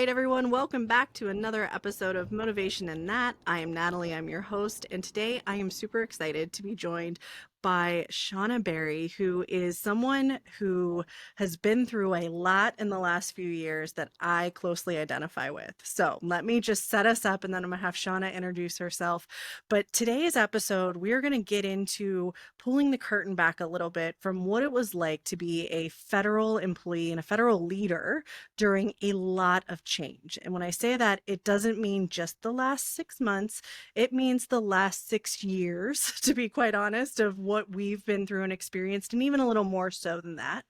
right, everyone, welcome back to another episode of Motivation and Nat. I am Natalie, I'm your host, and today I am super excited to be joined by Shauna Berry, who is someone who has been through a lot in the last few years that I closely identify with. So let me just set us up and then I'm going to have Shauna introduce herself. But today's episode, we're going to get into pulling the curtain back a little bit from what it was like to be a federal employee and a federal leader during a lot of change. And when I say that, it doesn't mean just the last 6 months, it means the last 6 years, to be quite honest, of what we've been through and experienced, and even a little more so than that.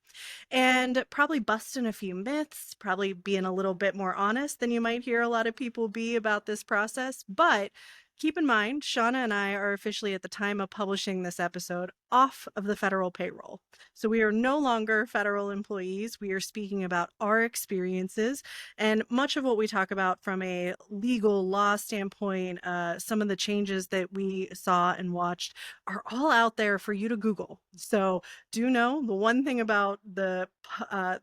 And probably busting a few myths, probably being a little bit more honest than you might hear a lot of people be about this process. But keep in mind, Shauna and I are officially, at the time of publishing this episode, off of the federal payroll. So we are no longer federal employees. We are speaking about our experiences, and much of what we talk about from a legal law standpoint, some of the changes that we saw and watched are all out there for you to Google. So do know the one thing about the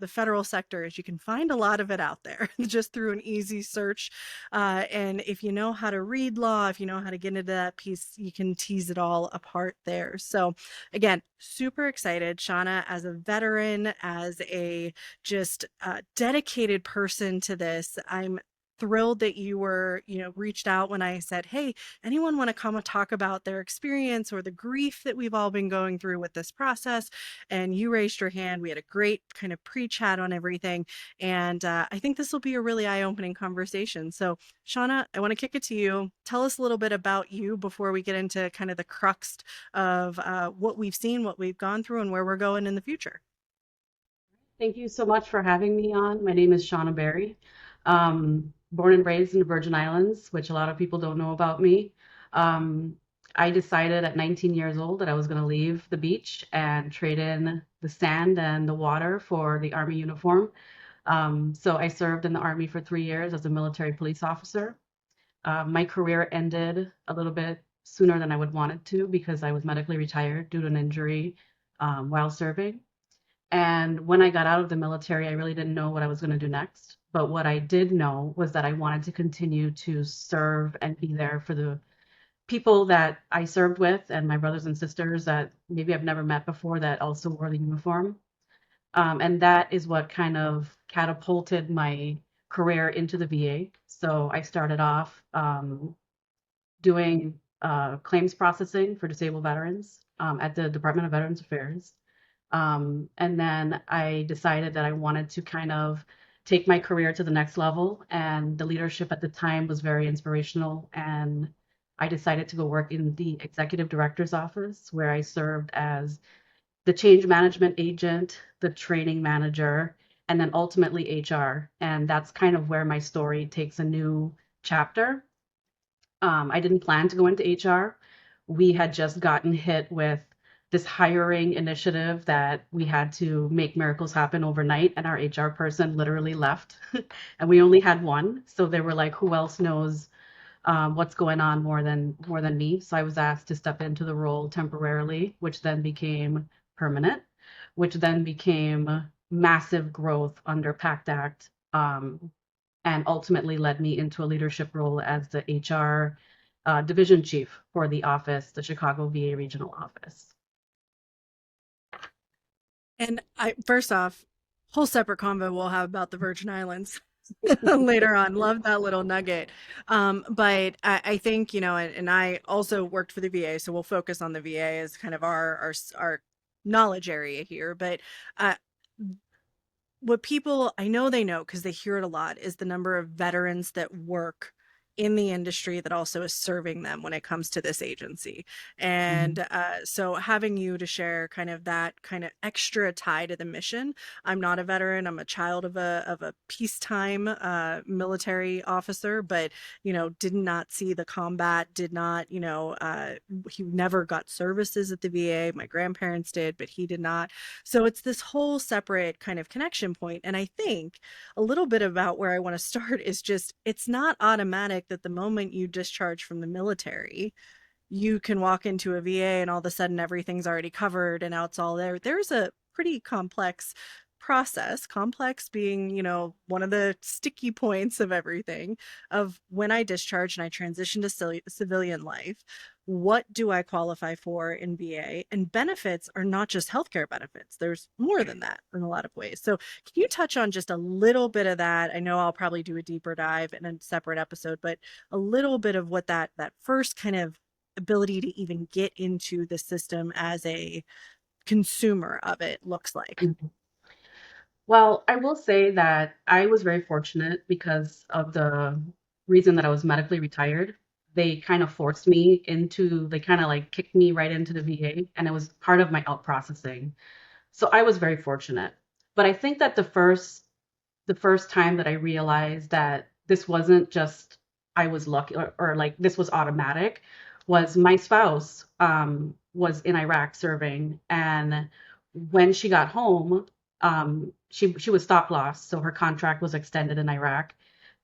federal sector is you can find a lot of it out there just through an easy search. And if you know how to read law, if you know how to get into that piece, you can tease it all apart there. So again, super excited, Shauna, as a veteran, as a just dedicated person to this. I'm thrilled that you were, reached out when I said, hey, anyone want to come and talk about their experience or the grief that we've all been going through with this process? And you raised your hand. We had a great kind of pre-chat on everything. And I think this will be a really eye-opening conversation. So Shauna, I want to kick it to you. Tell us a little bit about you before we get into kind of the crux of what we've seen, what we've gone through, and where we're going in the future. Thank you so much for having me on. My name is Shauna Berry. Born and raised in the Virgin Islands, which a lot of people don't know about me. Um, I decided at 19 years old that I was going to leave the beach and trade in the sand and the water for the Army uniform. So I served in the Army for 3 years as a military police officer. My career ended a little bit sooner than I would want it to because I was medically retired due to an injury while serving. And when I got out of the military, I really didn't know what I was going to do next. But what I did know was that I wanted to continue to serve and be there for the people that I served with and my brothers and sisters that maybe I've never met before that also wore the uniform. And that is what kind of catapulted my career into the VA. So I started off doing claims processing for disabled veterans at the Department of Veterans Affairs. And then I decided that I wanted to kind of take my career to the next level. And the leadership at the time was very inspirational. And I decided to go work in the executive director's office, where I served as the change management agent, the training manager, and then ultimately HR. And that's kind of where my story takes a new chapter. I didn't plan to go into HR. We had just gotten hit with this hiring initiative that we had to make miracles happen overnight, and our HR person literally left, and we only had one. So they were like, "Who else knows what's going on more than me?" So I was asked to step into the role temporarily, which then became permanent, which then became massive growth under PACT Act. And ultimately led me into a leadership role as the HR division chief for the office, the Chicago VA regional office. And first off, whole separate convo we'll have about the Virgin Islands later on. Love that little nugget. But I think, and I also worked for the VA, so we'll focus on the VA as kind of our knowledge area here. But uh, what people, I know they know because they hear it a lot, is the number of veterans that work in the industry that also is serving them when it comes to this agency. Mhm. And so having you to share kind of that kind of extra tie to the mission. I'm not a veteran. I'm a child of a peacetime military officer, but did not see the combat, did not, he never got services at the VA. My grandparents did, but he did not. So it's this whole separate kind of connection point. And I think a little bit about where I want to start is just it's not automatic that the moment you discharge from the military, you can walk into a VA and all of a sudden everything's already covered and now it's all there. There's a pretty complex process, complex being, one of the sticky points of everything, of when I discharge and I transition to civilian life, what do I qualify for in VA? And benefits are not just healthcare benefits. There's more than that in a lot of ways. So can you touch on just a little bit of that? I know I'll probably do a deeper dive in a separate episode, but a little bit of what that first kind of ability to even get into the system as a consumer of it looks like. Mhm. Well, I will say that I was very fortunate because of the reason that I was medically retired. They kind of forced me into, they kind of like kicked me right into the VA, and it was part of my out processing. So I was very fortunate. But I think that the first time that I realized that this wasn't just I was lucky, or like this was automatic, was my spouse was in Iraq serving, and when she got home, she was stop loss, so her contract was extended in Iraq.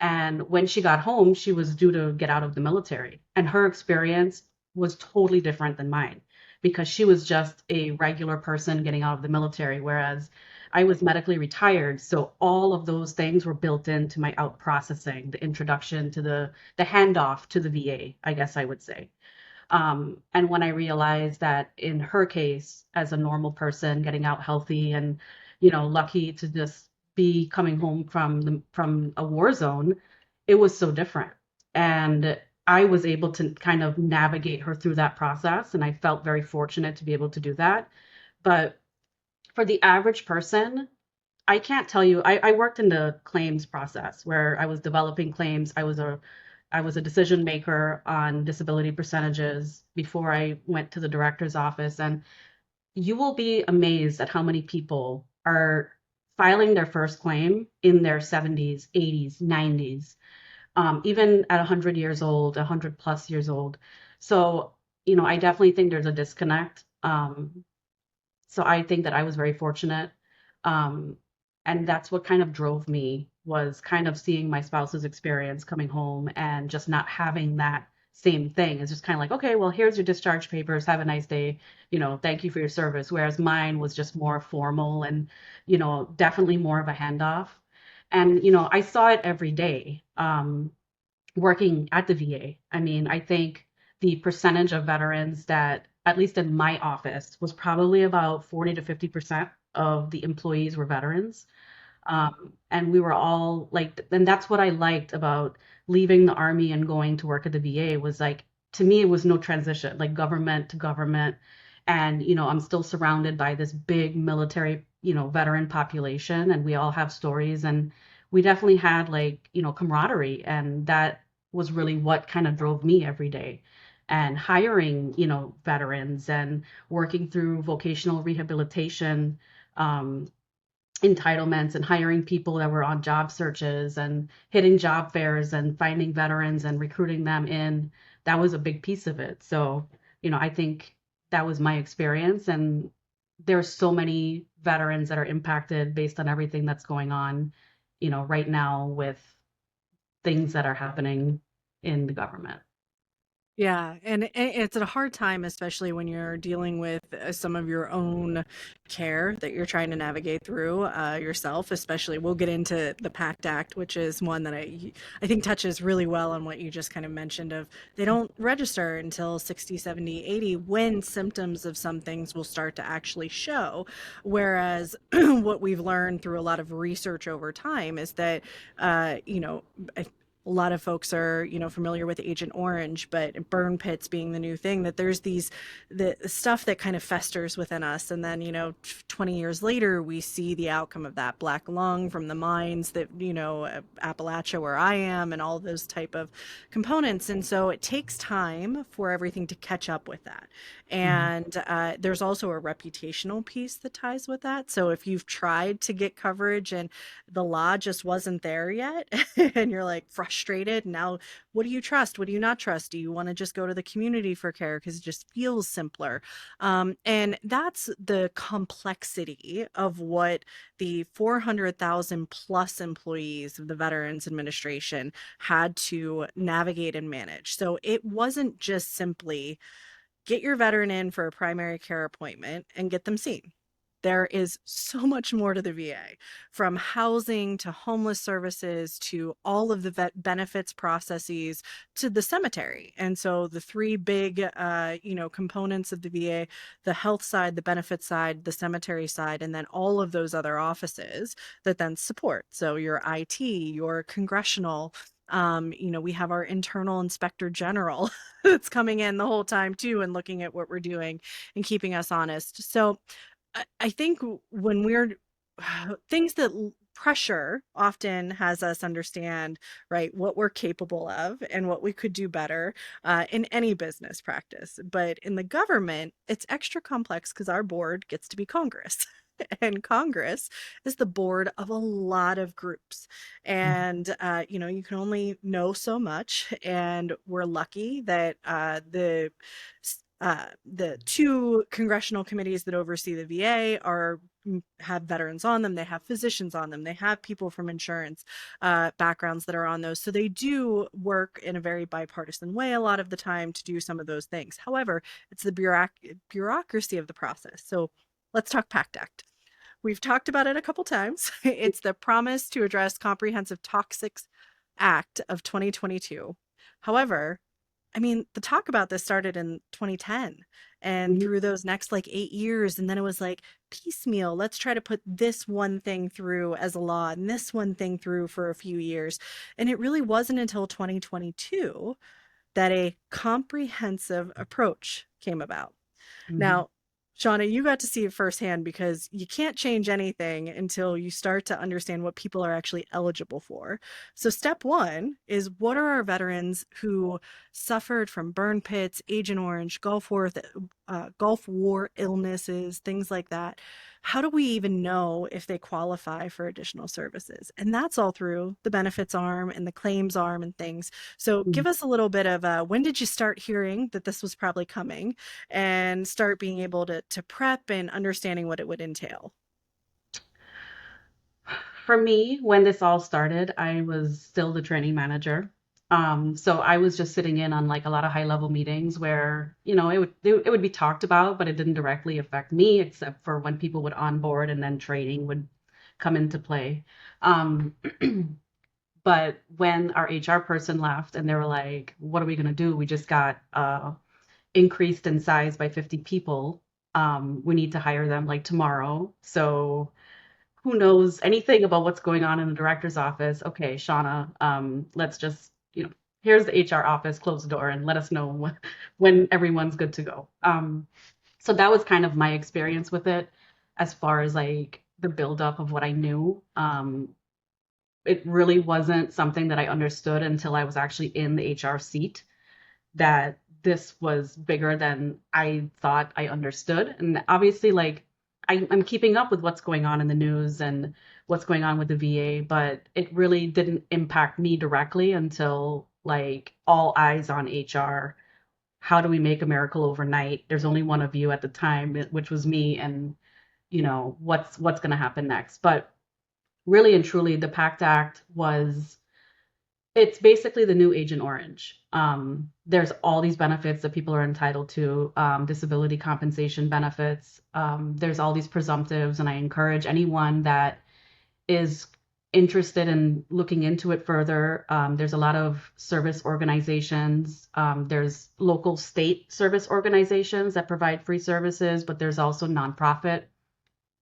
And when she got home, she was due to get out of the military, and her experience was totally different than mine because she was just a regular person getting out of the military, whereas I was medically retired, so all of those things were built into my out processing, the introduction to the handoff to the VA, I guess I would say. And when I realized that in her case, as a normal person getting out healthy and, lucky to just be coming home from a war zone, it was so different. And I was able to kind of navigate her through that process, and I felt very fortunate to be able to do that. But for the average person, I can't tell you. I worked in the claims process where I was developing claims. I was a decision maker on disability percentages before I went to the director's office. And you will be amazed at how many people are filing their first claim in their 70s, 80s, 90s, even at 100 years old, 100 plus years old. So, I definitely think there's a disconnect. So I think that I was very fortunate. Um, and that's what kind of drove me, was kind of seeing my spouse's experience coming home and just not having that same thing. It's just kind of like, okay, well, here's your discharge papers. Have a nice day. Thank you for your service. Whereas mine was just more formal and, definitely more of a handoff. And, I saw it every day. Working at the VA. I mean, I think the percentage of veterans that, at least in my office, was probably about 40 to 50% of the employees were veterans. And we were all like, and that's what I liked about leaving the army and going to work at the VA, was like, to me, it was no transition, like government to government. And, I'm still surrounded by this big military, veteran population, and we all have stories. And we definitely had like, camaraderie. And that was really what kind of drove me every day. And hiring, veterans and working through vocational rehabilitation, um, entitlements, and hiring people that were on job searches and hitting job fairs and finding veterans and recruiting them in. That was a big piece of it. So, I think that was my experience. And there's so many veterans that are impacted based on everything that's going on, right now with things that are happening in the government. Yeah, and it's a hard time, especially when you're dealing with some of your own care that you're trying to navigate through yourself. Especially, we'll get into the PACT Act, which is one that I think touches really well on what you just kind of mentioned of they don't register until 60, 70, 80 when symptoms of some things will start to actually show. Whereas what we've learned through a lot of research over time is that, uh, you know, a lot of folks are, familiar with Agent Orange, but burn pits being the new thing, that there's the stuff that kind of festers within us. And then, 20 years later, we see the outcome of that black lung from the mines that, Appalachia, where I am, and all those type of components. And so it takes time for everything to catch up with that. Mhm. And there's also a reputational piece that ties with that. So if you've tried to get coverage and the law just wasn't there yet, and you're like frustrated, now what do you trust? What do you not trust? Do you want to just go to the community for care because it just feels simpler? And that's the complexity of what the 400,000 plus employees of the Veterans Administration had to navigate and manage. So it wasn't just simply get your veteran in for a primary care appointment and get them seen. there is so much more to the VA, from housing to homeless services to all of the benefits processes to the cemetery. And so the three big, components of the VA: the health side, the benefits side, the cemetery side, and then all of those other offices that then support. So your IT, your congressional, we have our internal inspector general that's coming in the whole time too and looking at what we're doing and keeping us honest. So I think when we're things that pressure often has us understand, right, what we're capable of and what we could do better in any business practice. But in the government, it's extra complex because our board gets to be Congress. And Congress is the board of a lot of groups. And, you can only know so much. And we're lucky that the two congressional committees that oversee the VA have veterans on them. They have physicians on them. They have people from insurance backgrounds that are on those. So they do work in a very bipartisan way a lot of the time to do some of those things. However, it's the bureaucracy of the process. So let's talk PACT Act. We've talked about it a couple times. It's the Promise to Address Comprehensive Toxics Act of 2022. However, I mean, the talk about this started in 2010 and Mhm. through those next like 8 years. And then it was like piecemeal. Let's try to put this one thing through as a law and this one thing through for a few years. And it really wasn't until 2022 that a comprehensive approach came about. Mhm. Now, Shauna, you got to see it firsthand because you can't change anything until you start to understand what people are actually eligible for. So, step one is, what are our veterans who suffered from burn pits, Agent Orange, Gulf War illnesses, things like that? How do we even know if they qualify for additional services? And that's all through the benefits arm and the claims arm and things. So, Mhm. give us a little bit of when did you start hearing that this was probably coming and start being able to prep and understanding what it would entail? For me, when this all started, I was still the training manager. So I was just sitting in on like a lot of high level meetings where, it would be talked about, but it didn't directly affect me except for when people would onboard and then training would come into play. Um, but when our HR person left and they were like, what are we going to do? We just got increased in size by 50 people. We need to hire them like tomorrow. So who knows anything about what's going on in the director's office? Okay, Shauna, let's just, here's the HR office, close the door and let us know when everyone's good to go. So that was kind of my experience with it as far as like the buildup of what I knew. It really wasn't something that I understood until I was actually in the HR seat, that this was bigger than I thought I understood. And obviously, like, I'm keeping up with what's going on in the news and what's going on with the VA, but it really didn't impact me directly until like all eyes on HR. How do we make a miracle overnight? There's only one of you at the time, which was me, and what's going to happen next. But really and truly, the PACT Act was it's basically the new Agent Orange. There's all these benefits that people are entitled to, disability compensation benefits. There's all these presumptives, and I encourage anyone that is interested in looking into it further. There's a lot of service organizations. There's local state service organizations that provide free services, but there's also nonprofit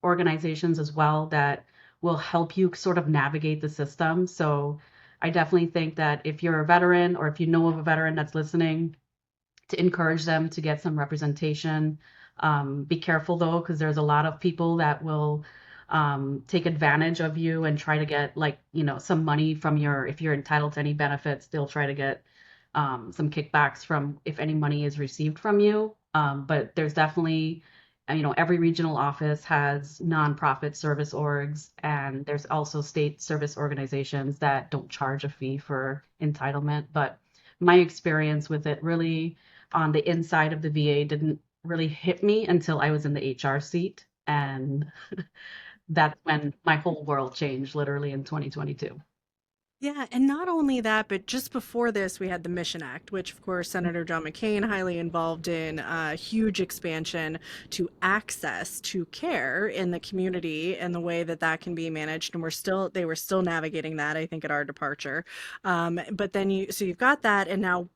organizations as well that will help you sort of navigate the system. So I definitely think that if you're a veteran or if you know of a veteran that's listening, to encourage them to get some representation. Be careful though, because there's a lot of people that will take advantage of you and try to get like, some money from if you're entitled to any benefits, they'll try to get some kickbacks from if any money is received from you. But there's definitely, every regional office has nonprofit service orgs, and there's also state service organizations that don't charge a fee for entitlement. But my experience with it really on the inside of the VA didn't really hit me until I was in the HR seat. And that's when my whole world changed literally in 2022. Yeah, and not only that, but just before this, we had the Mission Act, which, of course, Senator John McCain highly involved in a huge expansion to access to care in the community and the way that that can be managed. And they were still navigating that, I think, at our departure. But then so you've got that, and now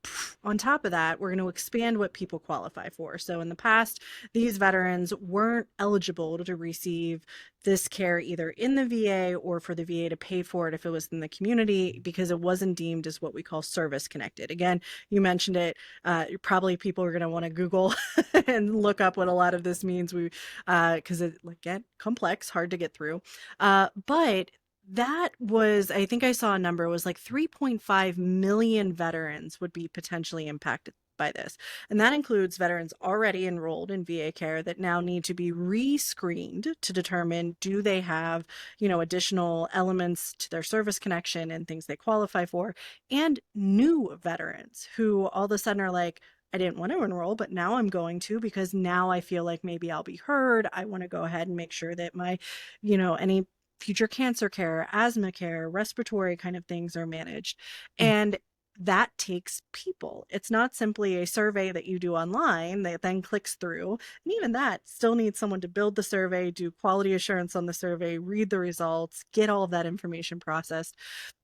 on top of that, we're going to expand what people qualify for. So in the past, these veterans weren't eligible to receive this care either in the VA or for the VA to pay for it if it was in the community because it wasn't deemed as what we call service connected. Again, you mentioned it. Probably people are going to want to Google and look up what a lot of this means. Because it again complex, hard to get through. But that was, I think I saw a number, it was like 3.5 million veterans would be potentially impacted by this. And that includes veterans already enrolled in VA care that now need to be re-screened to determine do they have, additional elements to their service connection and things they qualify for, and new veterans who all of a sudden are like, I didn't want to enroll, but now I'm going to because now I feel like maybe I'll be heard. I want to go ahead and make sure that my, any future cancer care, asthma care, respiratory kind of things are managed. And that takes people. It's not simply a survey that you do online that then clicks through. And even that still needs someone to build the survey, do quality assurance on the survey, read the results, get all of that information processed.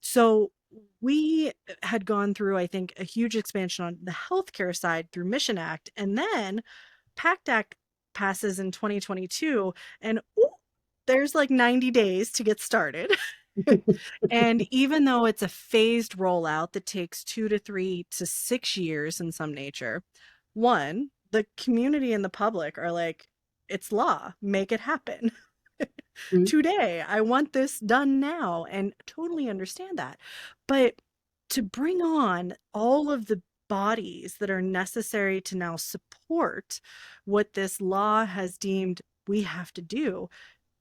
So we had gone through, I think, a huge expansion on the healthcare side through Mission Act. And then PACT Act passes in 2022. And there's like 90 days to get started. And even though it's a phased rollout that takes 2 to 3 to 6 years in some nature, one, the community and the public are like, it's law, make it happen. Mhm. Today, I want this done now, and totally understand that. But to bring on all of the bodies that are necessary to now support what this law has deemed we have to do,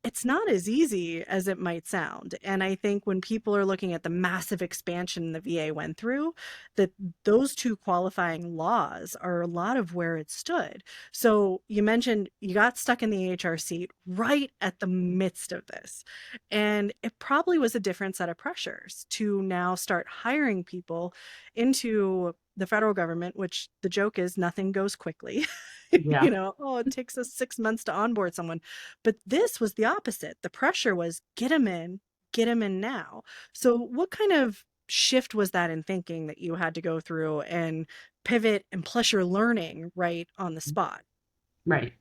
it's not as easy as it might sound. And I think when people are looking at the massive expansion the VA went through, that those two qualifying laws are a lot of where it stood. So you mentioned you got stuck in the HR seat right at the midst of this. And it probably was a different set of pressures to now start hiring people into the federal government, which the joke is nothing goes quickly. Yeah. Oh, it takes us 6 months to onboard someone. But this was the opposite. The pressure was get them in now. So what kind of shift was that in thinking that you had to go through and pivot, and plus you're learning right on the spot? Right.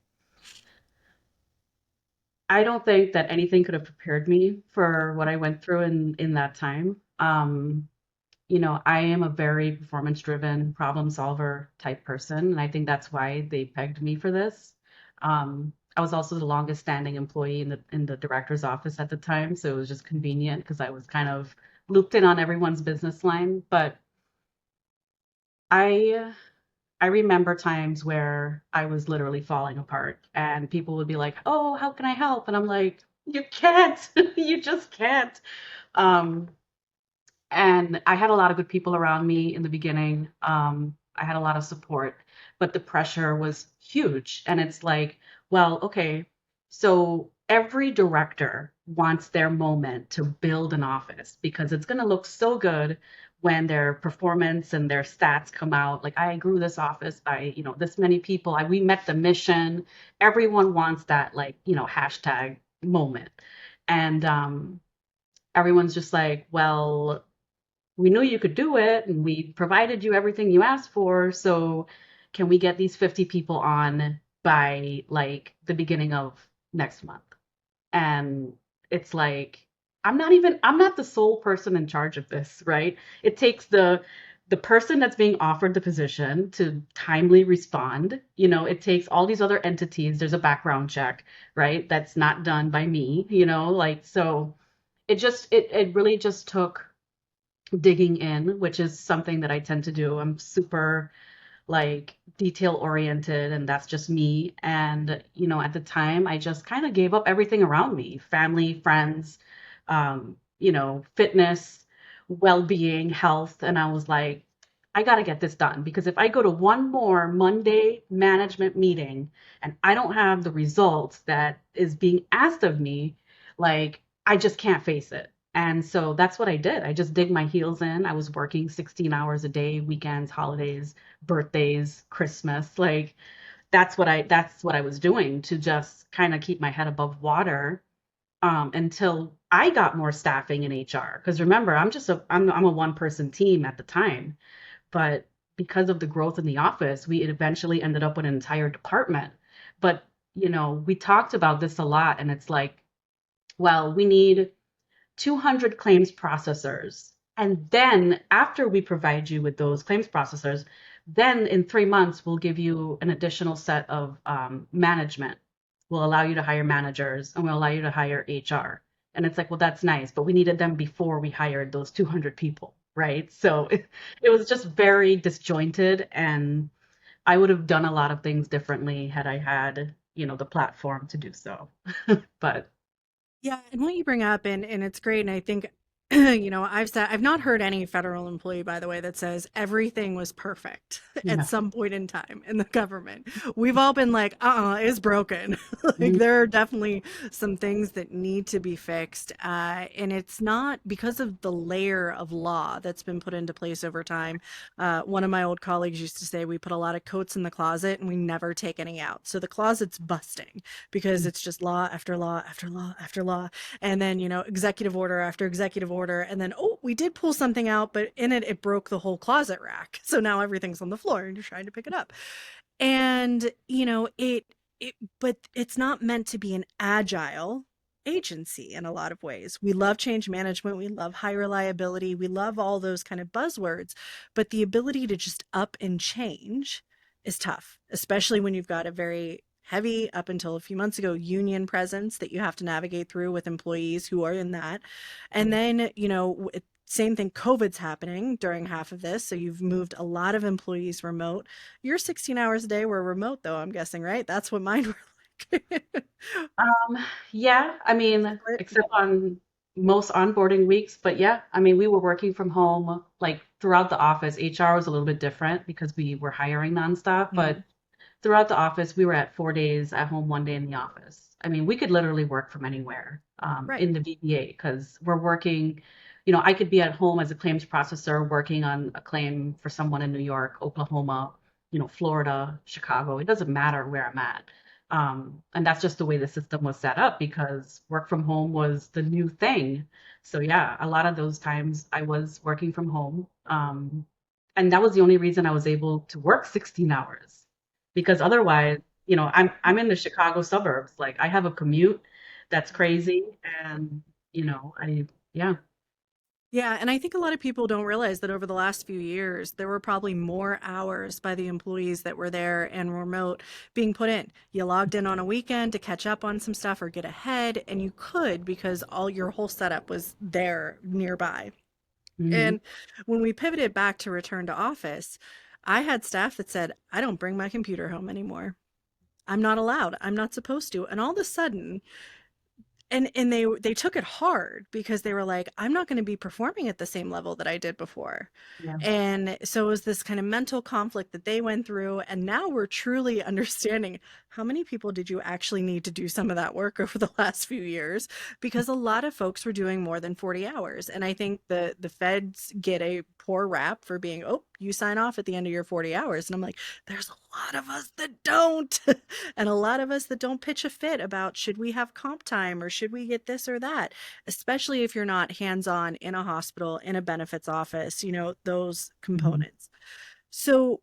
I don't think that anything could have prepared me for what I went through in that time. I am a very performance driven problem solver type person, and I think that's why they pegged me for this. I was also the longest standing employee in the director's office at the time, so it was just convenient because I was kind of looped in on everyone's business line. But I I remember times where I was literally falling apart, and people would be like, "Oh, how can I help?" And I'm like, "You can't. You just can't." Um, and I had a lot of good people around me in the beginning. I had a lot of support, but the pressure was huge. And it's like, well, okay, so every director wants their moment to build an office because it's going to look so good when their performance and their stats come out. Like, I grew this office by, this many people. We met the mission. Everyone wants that, like, hashtag moment. And everyone's just like, well, we knew you could do it and we provided you everything you asked for. So can we get these 50 people on by like the beginning of next month? And it's like, I'm not the sole person in charge of this, right? It takes the person that's being offered the position to timely respond. It takes all these other entities. There's a background check, right? That's not done by me, like, so it really just took digging in, which is something that I tend to do. I'm super like detail oriented, and that's just me. And, at the time, I just kind of gave up everything around me, family, friends, fitness, well being, health. And I was like, I got to get this done because if I go to one more Monday management meeting and I don't have the results that is being asked of me, like, I just can't face it. And so that's what I did. I just dig my heels in. I was working 16 hours a day, weekends, holidays, birthdays, Christmas. Like that's what I was doing to just kind of keep my head above water until I got more staffing in HR. Because remember, I'm a one person team at the time, but because of the growth in the office, we eventually ended up with an entire department. But we talked about this a lot, and it's like, well, we need 200 claims processors. And then after we provide you with those claims processors, then in 3 months, we'll give you an additional set of management. We'll allow you to hire managers and we'll allow you to hire HR. And it's like, well, that's nice, but we needed them before we hired those 200 people, right? So it was just very disjointed. And I would have done a lot of things differently had I had, the platform to do so. But Yeah, and what you bring up, and it's great, and I think, I've not heard any federal employee, by the way, that says everything was perfect at yeah. some point in time in the government. We've all been like, it's broken. Like there are definitely some things that need to be fixed, and it's not because of the layer of law that's been put into place over time. One of my old colleagues used to say we put a lot of coats in the closet and we never take any out, so the closet's busting because it's just law after law after law after law. And then, executive order after executive order. And then, oh, we did pull something out, but in it, it broke the whole closet rack. So now everything's on the floor and you're trying to pick it up. And, but it's not meant to be an agile agency in a lot of ways. We love change management. We love high reliability. We love all those kind of buzzwords, but the ability to just up and change is tough, especially when you've got a very heavy, up until a few months ago, union presence that you have to navigate through with employees who are in that. And then, same thing, COVID's happening during half of this. So you've moved a lot of employees remote. Your 16 hours a day were remote, though, I'm guessing, right? That's what mine were like. Yeah, I mean, Split. except on most onboarding weeks, but yeah, I mean, we were working from home like throughout the office. HR was a little bit different because we were hiring nonstop, but Mhm. throughout the office, we were at 4 days at home, 1 day in the office. I mean, we could literally work from anywhere Right. in the VBA because we're working, I could be at home as a claims processor working on a claim for someone in New York, Oklahoma, Florida, Chicago. It doesn't matter where I'm at. And that's just the way the system was set up because work from home was the new thing. So yeah, a lot of those times I was working from home. And that was the only reason I was able to work 16 hours because otherwise, I'm in the Chicago suburbs. Like I have a commute that's crazy and yeah. Yeah, and I think a lot of people don't realize that over the last few years, there were probably more hours by the employees that were there and remote being put in. You logged in on a weekend to catch up on some stuff or get ahead, and you could because all your whole setup was there nearby. Hmm. And when we pivoted back to return to office, I had staff that said, I don't bring my computer home anymore. I'm not allowed. I'm not supposed to. And all of a sudden, and they took it hard because they were like, I'm not going to be performing at the same level that I did before. Yeah. And so it was this kind of mental conflict that they went through, and now we're truly understanding how many people did you actually need to do some of that work over the last few years, because a lot of folks were doing more than 40 hours. And I think the feds get a poor rap for being, oh, you sign off at the end of your 40 hours. And I'm like, there's a lot of us that don't. And a lot of us that don't pitch a fit about should we have comp time or should we get this or that, especially if you're not hands on in a hospital, in a benefits office, those Hmm. components. So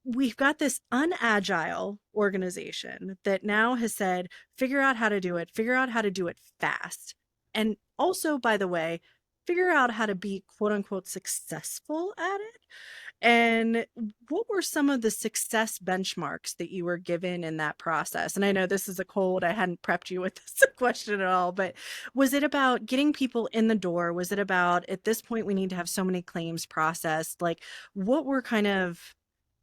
we've got this unagile organization that now has said, figure out how to do it, figure out how to do it fast. And also, by the way, figure out how to be quote unquote successful at it. And what were some of the success benchmarks that you were given in that process? And I know this is a cold, I hadn't prepped you with this question at all, but was it about getting people in the door? Was it about at this point we need to have so many claims processed? Like, what were kind of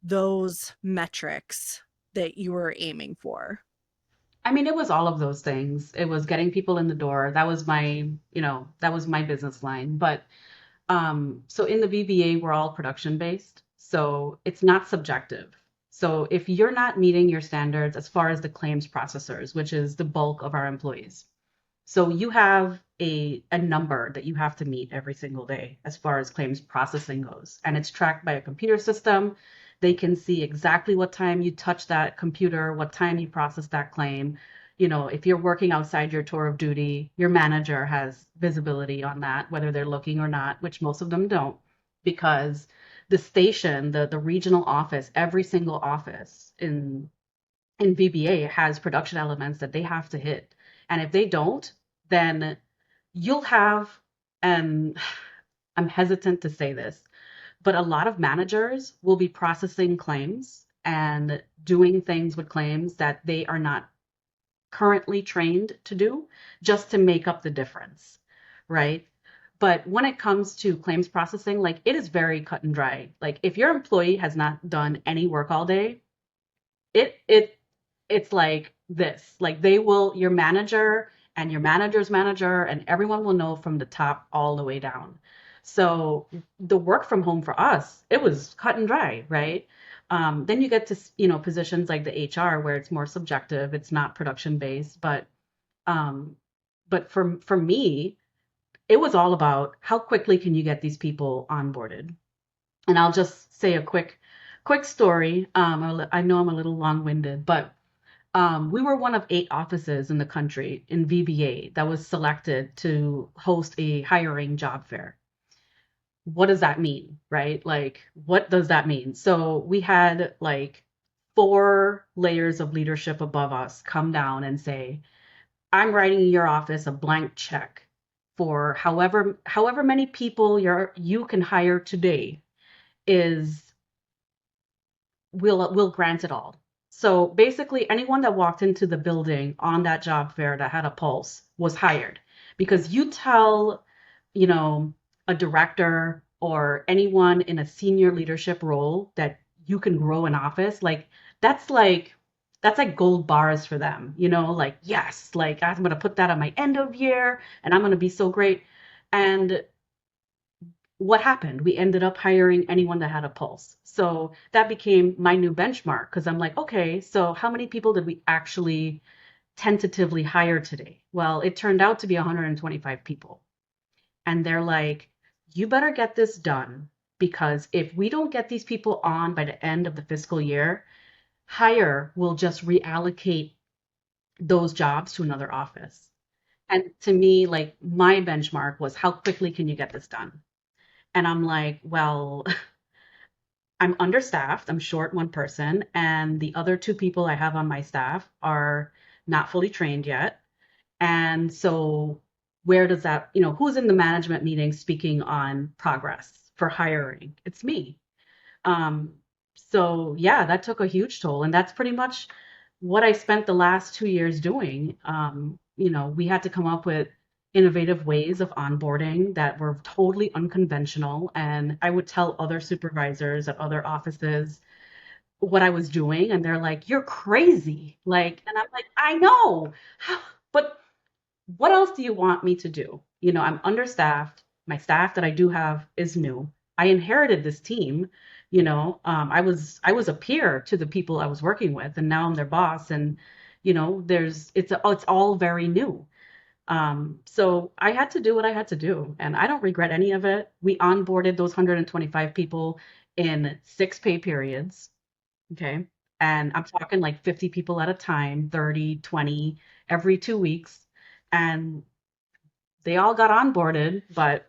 those metrics that you were aiming for? I mean, it was all of those things. It was getting people in the door. That was my business line. But so in the VBA, we're all production based. So it's not subjective. So if you're not meeting your standards as far as the claims processors, which is the bulk of our employees, So you have a number that you have to meet every single day as far as claims processing goes. And it's tracked by a computer system. They can see exactly what time you touch that computer, what time you process that claim. You know, if you're working outside your tour of duty, your manager has visibility on that, whether they're looking or not, which most of them don't, because the station, the regional office, every single office in VBA has production elements that they have to hit. And if they don't, then you'll have, and I'm hesitant to say this, but a lot of managers will be processing claims and doing things with claims that they are not currently trained to do just to make up the difference, right? But when it comes to claims processing, like it is very cut and dry. Like if your employee has not done any work all day, it it's like this. Like they will, your manager and your manager's manager and everyone will know from the top all the way down. So the work from home for us, it was cut and dry, right? Then you get to, positions like the HR where it's more subjective, it's not production based, um, but for me, it was all about how quickly can you get these people onboarded. And I'll just say a quick story. I know I'm a little long-winded, but we were one of 8 offices in the country in VBA that was selected to host a hiring job fair. What does that mean, right? Like, what does that mean? So we had like 4 layers of leadership above us come down and say, I'm writing your office a blank check for however many people you can hire today is we'll grant it all. So basically, anyone that walked into the building on that job fair that had a pulse was hired because you tell, you know, a director or anyone in a senior leadership role that you can grow an office, that's like that's like gold bars for them, like yes, like I'm gonna put that on my end of year and I'm gonna be so great. And what happened? We ended up hiring anyone that had a pulse. So that became my new benchmark because I'm like, okay, so how many people did we actually tentatively hire today? Well, it turned out to be 125 people. And they're like, you better get this done because if we don't get these people on by the end of the fiscal year, hire will just reallocate those jobs to another office. And to me, like my benchmark was how quickly can you get this done? And I'm like, well, I'm understaffed. I'm short one person, and the other 2 people I have on my staff are not fully trained yet. And so, where does that, who's in the management meeting speaking on progress for hiring? It's me. Um, so yeah, that took a huge toll, and that's pretty much what I spent the last 2 years doing. We had to come up with innovative ways of onboarding that were totally unconventional, and I would tell other supervisors at other offices what I was doing, and they're like, "You're crazy!" Like, and I'm like, "I know, but what else do you want me to do? I'm understaffed. My staff that I do have is new. I inherited this team. I was a peer to the people I was working with, and now I'm their boss. And it's all very new. So I had to do what I had to do, and I don't regret any of it. We onboarded those 125 people in 6 pay periods. Okay. And I'm talking like 50 people at a time, 30, 20 every 2 weeks. And they all got onboarded, but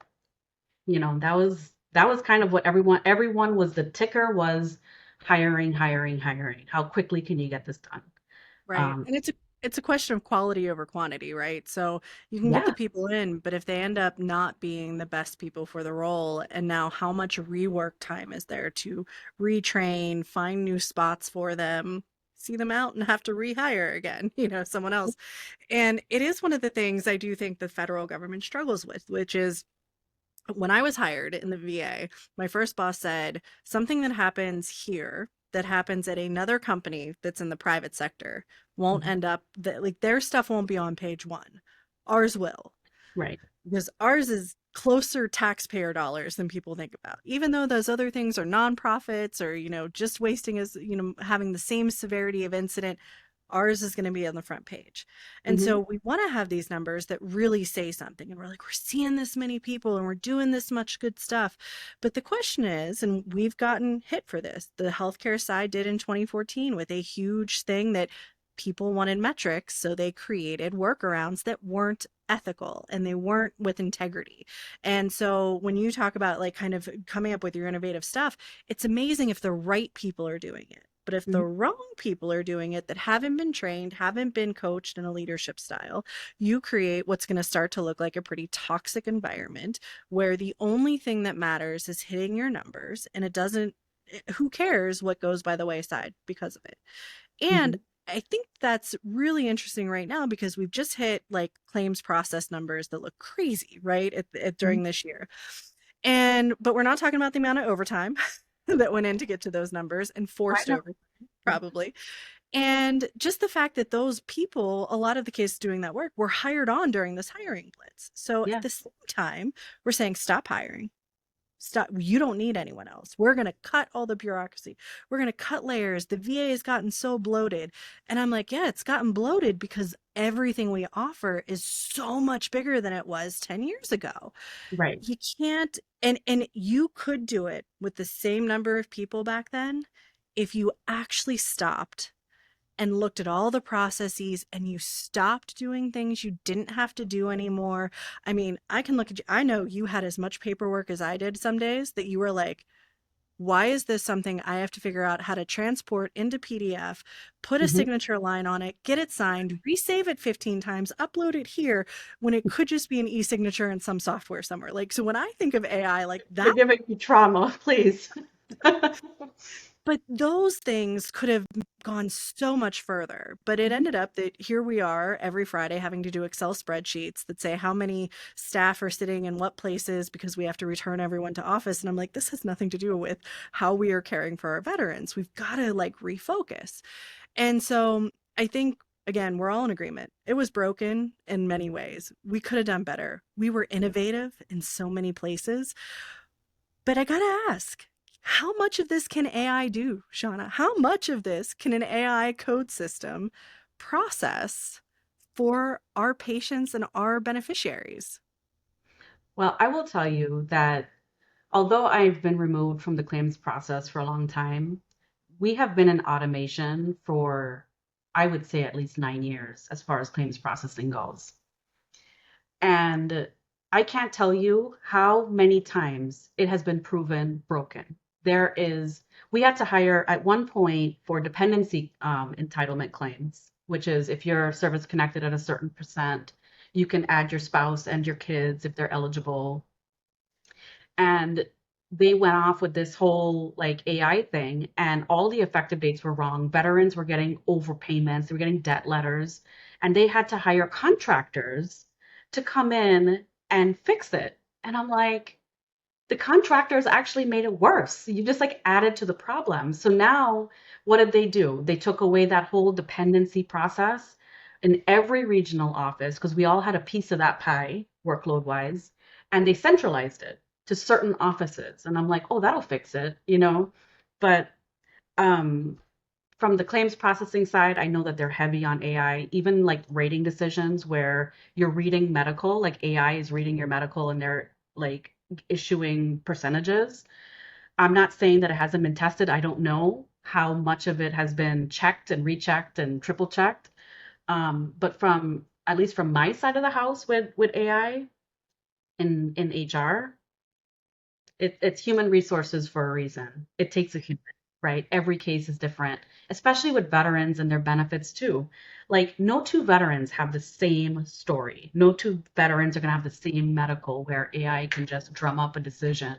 that was kind of what everyone was the ticker was hiring, hiring, hiring. How quickly can you get this done? Right. Um, And it's a question of quality over quantity, right? So you can get the yeah, people in, but if they end up not being the best people for the role, and now how much rework time is there to retrain, find new spots for them, see them out and have to rehire again, someone else. And it is one of the things I do think the federal government struggles with, which is when I was hired in the VA, my first boss said something that happens here that happens at another company that's in the private sector won't mhm, end up that like their stuff won't be on page one. Ours will, right. because ours is closer taxpayer dollars than people think about. Even though those other things are nonprofits or, just wasting having the same severity of incident, ours is going to be on the front page. And Hmm. so we want to have these numbers that really say something. And we're like, we're seeing this many people and we're doing this much good stuff. But the question is, and we've gotten hit for this, the healthcare side did in 2014 with a huge thing that people wanted metrics. So they created workarounds that weren't ethical and they weren't with integrity. And so when you talk about like kind of coming up with your innovative stuff, it's amazing if the right people are doing it. But if Hmm. the wrong people are doing it that haven't been trained, haven't been coached in a leadership style, you create what's going to start to look like a pretty toxic environment where the only thing that matters is hitting your numbers and it doesn't, who cares what goes by the wayside because of it. And Hmm. I think that's really interesting right now because we've just hit like claims process numbers that look crazy, right? Hmm. During this year. And, but we're not talking about the amount of overtime that went in to get to those numbers and Right forced now. overtime, probably. And just the fact that those people, a lot of the cases doing that work, were hired on during this hiring blitz. So at Yeah. the same time, we're saying stop hiring. Stop. You don't need anyone else. We're going to cut all the bureaucracy. We're going to cut layers. The VA has gotten so bloated. And I'm like, yeah, it's gotten bloated because everything we offer is so much bigger than it was 10 years ago. Right. You can't, and you could do it with the same number of people back then if you actually stopped and looked at all the processes and you stopped doing things you didn't have to do anymore. I mean, I can look at you. I know you had as much paperwork as I did some days that you were like, why is this something I have to figure out how to transport into PDF, put a Hmm. signature line on it, get it signed, resave it 15 times, upload it here when it could just be an e-signature in some software somewhere. Like, so when I think of AI, like You're that. giving me trauma, please. But those things could have gone so much further. But it Mhm. ended up that here we are every Friday having to do Excel spreadsheets that say how many staff are sitting in what places because we have to return everyone to office. And I'm like, this has nothing to do with how we are caring for our veterans. We've got to like refocus. And so I think, again, we're all in agreement. It was broken in many ways. We could have done better. We were innovative in so many places. But I gotta ask, how much of this can AI do, Shauna? How much of this can an AI code system process for our patients and our beneficiaries? Well, I will tell you that although I've been removed from the claims process for a long time, we have been in automation for, I would say, at least 9 years as far as claims processing goes. And I can't tell you how many times it has been proven broken. There is, we had to hire at one point for dependency entitlement claims, which is if you're service connected at a certain percent, you can add your spouse and your kids if they're eligible. And they went off with this whole like AI thing, and all the effective dates were wrong. Veterans were getting overpayments, they were getting debt letters, and they had to hire contractors to come in and fix it. And I'm like, the contractors actually made it worse. You just like added to the problem. So now what did they do? They took away that whole dependency process in every regional office because we all had a piece of that pie workload wise, and they centralized it to certain offices. And I'm like, oh, that'll fix it, you know? But um from the claims processing side, I know that they're heavy on AI, even like rating decisions where you're reading medical, like AI is reading your medical and they're like issuing percentages. I'm not saying that it hasn't been tested. I don't know how much of it has been checked and rechecked and triple checked. But from at least from my side of the house with AI in HR, it's human resources for a reason. It takes a human, right? Every case is different, especially with veterans and their benefits too. Like no two veterans have the same story. No two veterans are going to have the same medical where AI can just drum up a decision.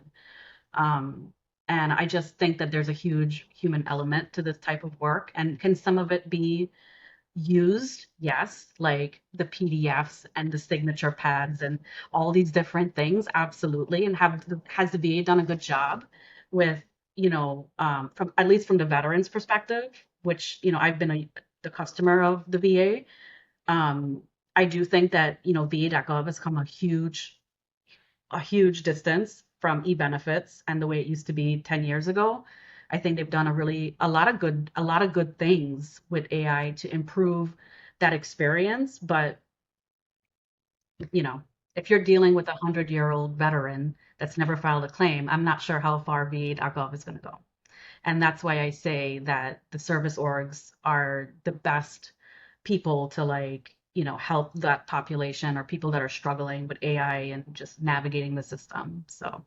Um, and I just think that there's a huge human element to this type of work. And can some of it be used, yes, like the PDFs and the signature pads and all these different things, absolutely. And has the VA done a good job with, from at least from the veterans perspective, which, I've been the customer of the VA. Um, I do think that, VA.gov has come a huge distance from e-benefits and the way it used to be 10 years ago. I think they've done a lot of good things with AI to improve that experience. But, you know, if you're dealing with a 100-year-old veteran that's never filed a claim, I'm not sure how far VA.gov is going to go. And that's why I say that the service orgs are the best people to, like, help that population or people that are struggling with AI and just navigating the system. So,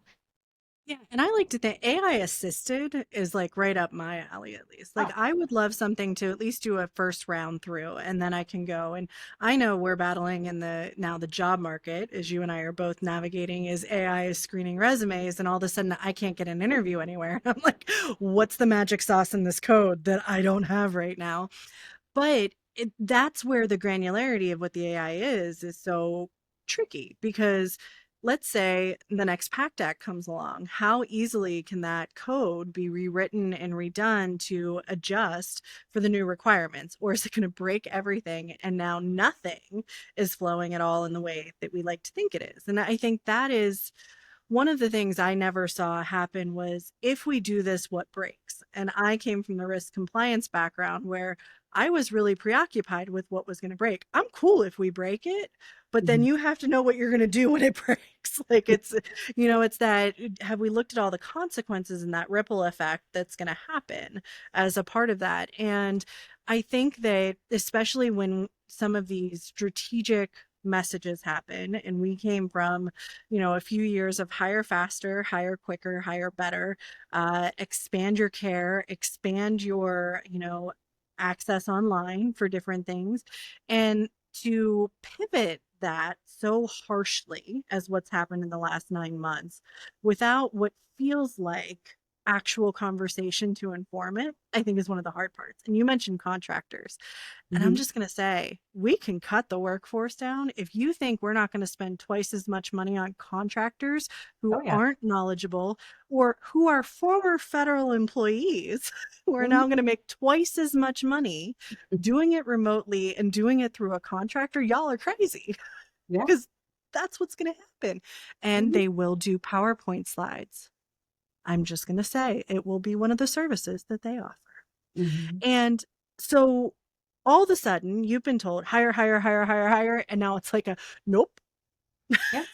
Yeah, and I like to think AI assisted is like right up my alley at least. Like oh, I would love something to at least do a first round through and then I can go. And I know we're battling in the job market, as you and I are both navigating, is AI is screening resumes and all of a sudden I can't get an interview anywhere. I'm like, what's the magic sauce in this code that I don't have right now? But that's where the granularity of what the AI is so tricky because let's say the next PACT Act comes along. How easily can that code be rewritten and redone to adjust for the new requirements? Or is it going to break everything and now nothing is flowing at all in the way that we like to think it is? And I think that is one of the things I never saw happen was if we do this, what breaks? And I came from the risk compliance background where I was really preoccupied with what was going to break. I'm cool if we break it, but then mhm, you have to know what you're going to do when it breaks. Like it's that have we looked at all the consequences and that ripple effect that's going to happen as a part of that? And I think that especially when some of these strategic messages happen and we came from a few years of hire faster, hire quicker, hire better, expand your care, expand your, access online for different things. And to pivot that so harshly as what's happened in the last 9 months without what feels like actual conversation to inform it, I think is one of the hard parts. And you mentioned contractors. And I'm mhm. just going to say, we can cut the workforce down. If you think we're not going to spend twice as much money on contractors who Oh yeah. aren't knowledgeable or who are former federal employees who are now Mhm. going to make twice as much money doing it remotely and doing it through a contractor, y'all are crazy Yeah. because that's what's going to happen. And Mhm. they will do PowerPoint slides. I'm just going to say it will be one of the services that they offer. Mhm. And so all of a sudden you've been told hire, hire, hire, hire, hire. And now it's like a nope. Yeah.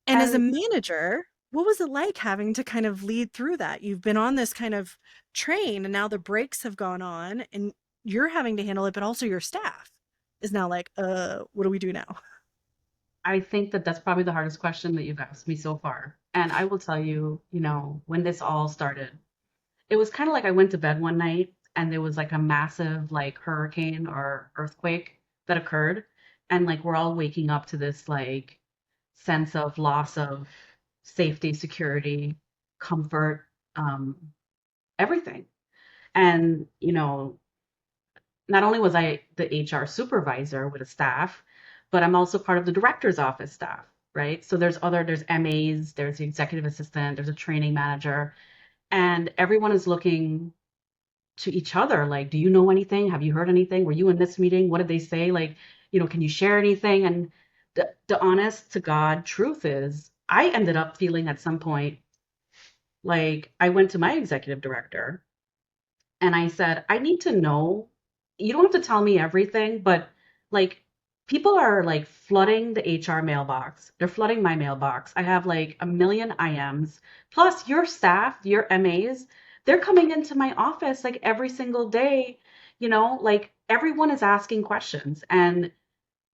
And as a And manager, what was it like having to kind of lead through that? You've been on this kind of train and now the brakes have gone on and you're having to handle it, but also your staff is now like, what do we do now? I think that that's probably the hardest question that you've asked me so far. And I will tell you, when this all started, it was kind of like I went to bed one night and there was like a massive like hurricane or earthquake that occurred. And like we're all waking up to this like sense of loss of safety, security, comfort, um, everything. And, not only was I the HR supervisor with a staff, but I'm also part of the director's office staff, right? So there's MAs, there's the executive assistant, there's a training manager, and everyone is looking to each other like, do you know anything? Have you heard anything? Were you in this meeting? What did they say? Like, can you share anything? And the honest to God truth is, I ended up feeling at some point like I went to my executive director and I said, I need to know. You don't have to tell me everything, but like people are like flooding the HR mailbox. They're flooding my mailbox. I have like a million IMs. Plus your staff, your MAs, they're coming into my office like every single day, like everyone is asking questions. And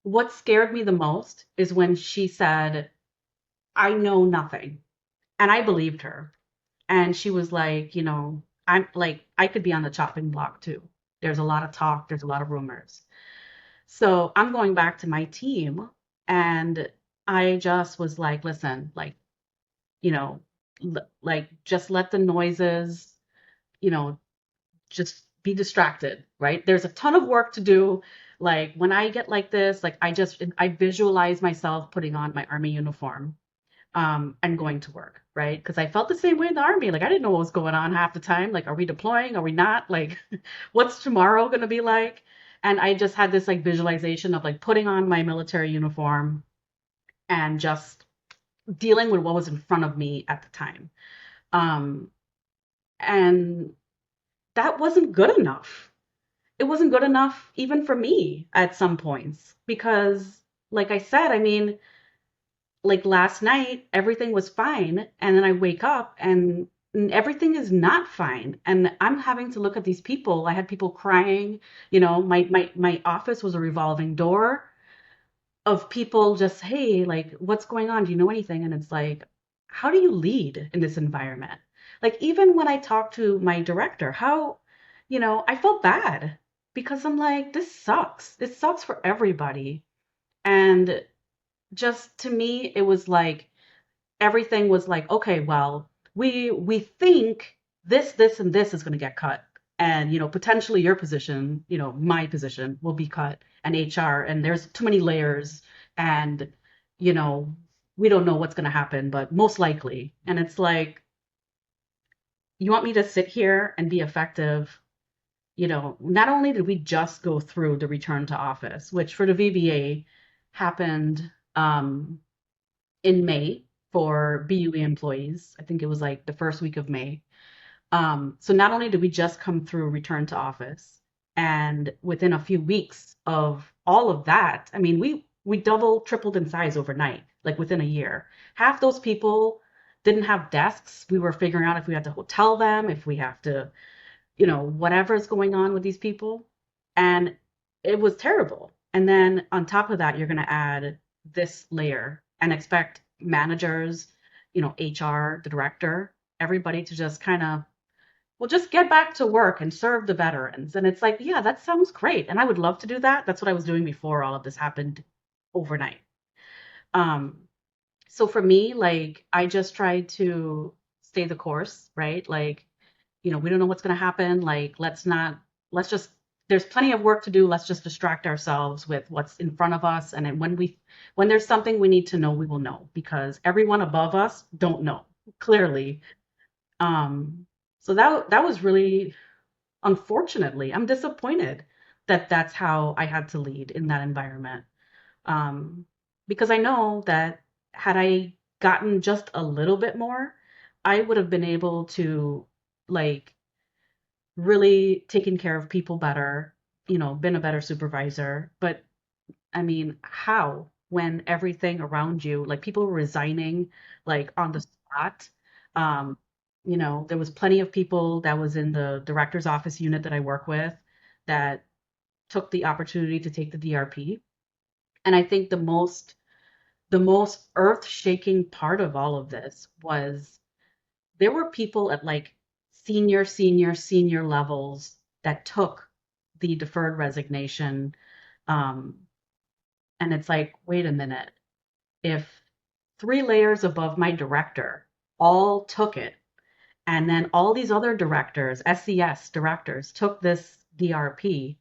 what scared me the most is when she said, I know nothing. And I believed her. And she was like, I'm like, I could be on the chopping block too. There's a lot of talk, there's a lot of rumors. So I'm going back to my team and I just was like, listen, like, you know, like just let the noises, you know, just be distracted, right? There's a ton of work to do. Like when I get like this, like I visualize myself putting on my army uniform and going to work, right? Because I felt the same way in the army. Like I didn't know what was going on half the time. Like, are we deploying? Are we not? Like, what's tomorrow going to be like? And I just had this like visualization of like putting on my military uniform and just dealing with what was in front of me at the time. Um, And that wasn't good enough. It wasn't good enough even for me at some points because, like I said, I mean, like last night, everything was fine. And then I wake up and everything is not fine. And I'm having to look at these people. I had people crying. My office was a revolving door of people just, hey, like, what's going on? Do you know anything? And it's like, how do you lead in this environment? Like, even when I talked to my director, I felt bad because I'm like, this sucks. It sucks for everybody. And just to me, it was like, everything was like, okay, well, we think this, and this is going to get cut. And, potentially your position, my position will be cut and HR, and there's too many layers and, you know, we don't know what's going to happen, but most likely. And it's like, you want me to sit here and be effective? Not only did we just go through the return to office, which for the VBA happened in May for BUE employees. I think it was like the first week of May. So not only did we just come through return to office, and within a few weeks of all of that, I mean, we double, tripled in size overnight, like within a year. Half those people didn't have desks. We were figuring out if we had to hotel them, if we have to, whatever's going on with these people. And it was terrible. And then on top of that, you're going to add this layer and expect managers, HR, the director, everybody to just kind of, well, just get back to work and serve the veterans. And it's like, yeah, that sounds great. And I would love to do that. That's what I was doing before all of this happened overnight. Um, so for me, like, I just tried to stay the course, right? Like, we don't know what's going to happen. Like, let's just, there's plenty of work to do. Let's just distract ourselves with what's in front of us. And then when there's something we need to know, we will know because everyone above us don't know clearly. Um, so that was really, unfortunately, I'm disappointed that that's how I had to lead in that environment. Um, because I know that had I gotten just a little bit more, I would have been able to, like, really taken care of people better, been a better supervisor. But I mean, how when everything around you, like people were resigning, like on the spot. Um, there was plenty of people that was in the director's office unit that I work with that took the opportunity to take the DRP. And I think the most earth-shaking part of all of this was there were people at like senior levels that took the deferred resignation. Um, and it's like, wait a minute, if three layers above my director all took it, and then all these other directors, SES directors, took this DRP,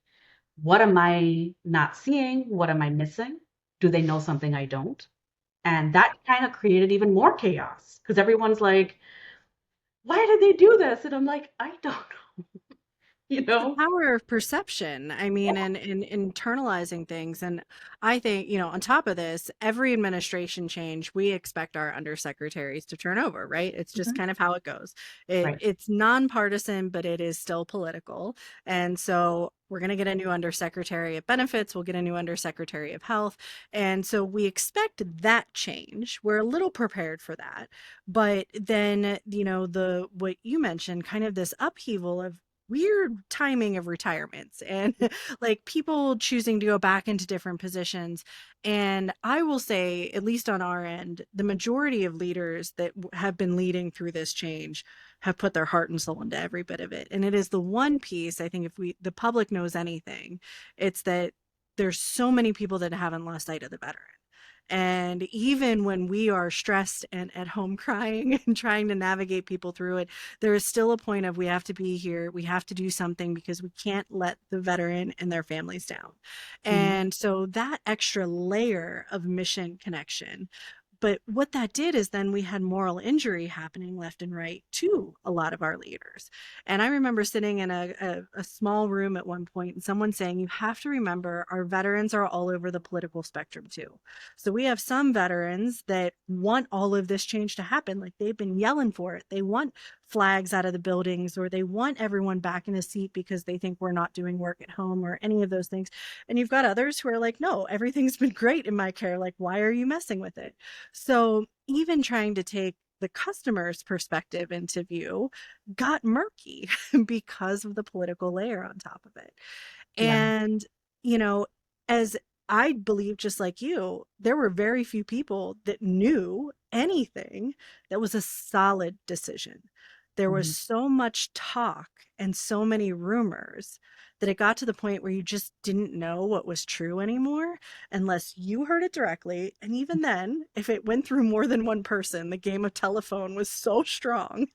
what am I not seeing? What am I missing? Do they know something I don't? And that kind of created even more chaos because everyone's like, why did they do this? And I'm like, I don't know, you It's the know? power of perception. I mean, and internalizing things. And I think, on top of this, every administration change, we expect our undersecretaries to turn over, right? It's just Mhm. kind of how it goes. It Right. it's nonpartisan, but it is still political. And so we're going to get a new undersecretary of benefits. We'll get a new undersecretary of health. And so we expect that change. We're a little prepared for that. But then, the what you mentioned, kind of this upheaval of weird timing of retirements and like people choosing to go back into different positions. And I will say, at least on our end, the majority of leaders that have been leading through this change have put their heart and soul into every bit of it. And it is the one piece, I think, if the public knows anything, it's that there's so many people that haven't lost sight of the veteran. And even when we are stressed and at home crying and trying to navigate people through it, there is still a point of we have to be here. We have to do something because we can't let the veteran and their families down. Mhm. And so that extra layer of mission connection. But what that did is then we had moral injury happening left and right to a lot of our leaders. And I remember sitting in a small room at one point and someone saying, you have to remember our veterans are all over the political spectrum too. So we have some veterans that want all of this change to happen. Like they've been yelling for it. They want flags out of the buildings, or they want everyone back in a seat because they think we're not doing work at home or any of those things. And you've got others who are like, no, everything's been great in my care. Like, why are you messing with it? So even trying to take the customer's perspective into view got murky because of the political layer on top of it. Yeah. And, you know, as I believe, just like you, there were very few people that knew anything that was a solid decision. There was Mhm. so much talk and so many rumors that it got to the point where you just didn't know what was true anymore unless you heard it directly. And even then, if it went through more than one person, the game of telephone was so strong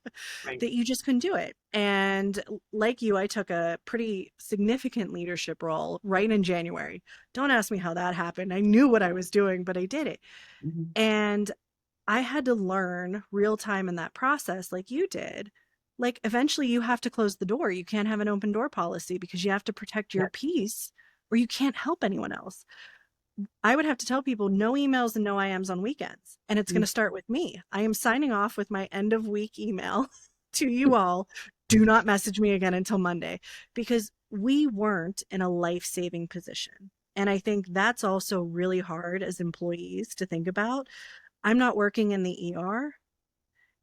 Right. that you just couldn't do it. And like you, I took a pretty significant leadership role right in January. Don't ask me how that happened. I knew what I was doing, but I did it. Mhm. And I had to learn real time in that process, like you did. Like, eventually, you have to close the door. You can't have an open door policy because you have to protect your Yeah. peace or you can't help anyone else. I would have to tell people no emails and no IMs on weekends. And it's going Mhm. to start with me. I am signing off with my end of week email to you all. Do not message me again until Monday because we weren't in a life saving position. And I think that's also really hard as employees to think about. I'm not working in the ER.